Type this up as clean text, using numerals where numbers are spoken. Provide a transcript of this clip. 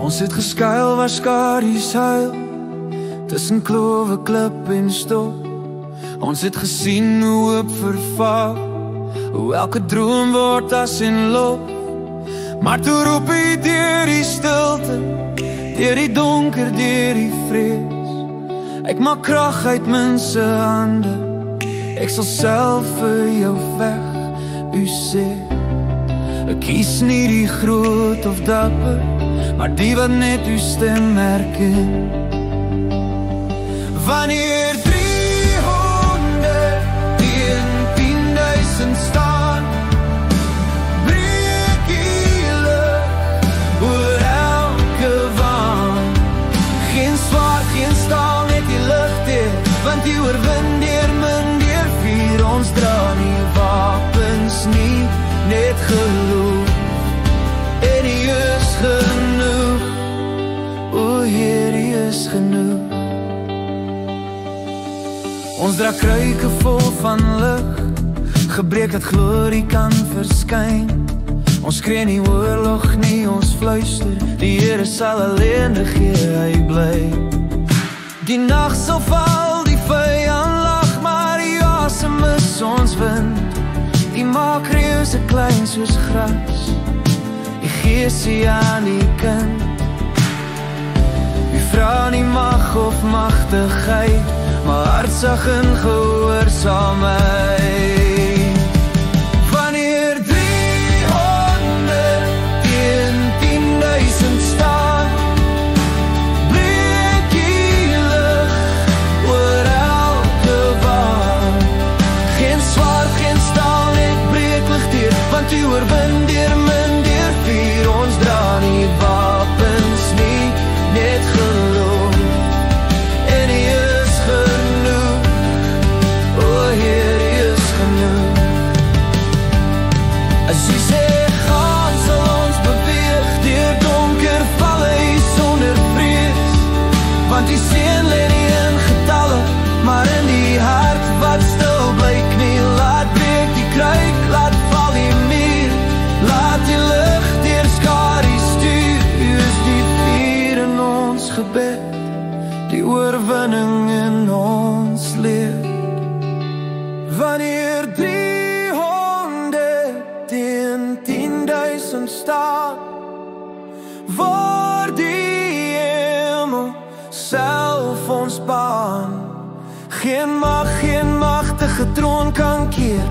Ons het geskuil waar skadu's huil, tussen klowe, klip en stok. Ons het gesien hoe hoop verval, hoe elke droom word as en loop. Maar toe roep hy deur die stilte, deur die donker, deur die vrees. Ek maak krag uit mense hande, ek sal self vir jou weg, u sê. Ek kies nie die groot of dapper, maar die wat net u stem herken. Wanneer 300 teen 10.000 staan, breek die lug oor elke waan. Geen zwaard, geen staal, net die lucht deur, want die oorwin deur min deur vier. Ons dra nie wapens nie, net geloof, en die is genoeg. O Heer, die is genoeg. Ons dra kruike vol van lig, gebreek dat glorie kan verskyn. Ons skree nie oorlog nie, ons fluister, die Here sal alleendig gee, hy bly. Die nag sal val, die vyand lag, maar die asem is ons wind. Die maak reuse klein soos gras, die geesie aan die kind. Wie vra nie mag of magtigheid, maar hartsag en gehoorsaam my. Wanneer 300 teen 10.000 staan, breek die lug oor elke waan. Geen zwaard, geen staal, net breek lig deur, want u oorwin deur min deur vier. Ons dra nie wapens nie, net geloof, en die is genoeg. O Heer, die is genoeg. As u sê gaan, sal ons beweeg deur donker valle sonder vrees, want die seën lê nie in getalle, maar in die hart wat stil bly kniel. Laat breek die kruik, laat val die muur, laat die lig deur skadu's stuur. U is die vuur in ons gebed, die oorwinning in ons leer. Wanneer 300 teen 10.000 staan, word die hemel self ons baan. Geen mag, geen magtige troon kan keer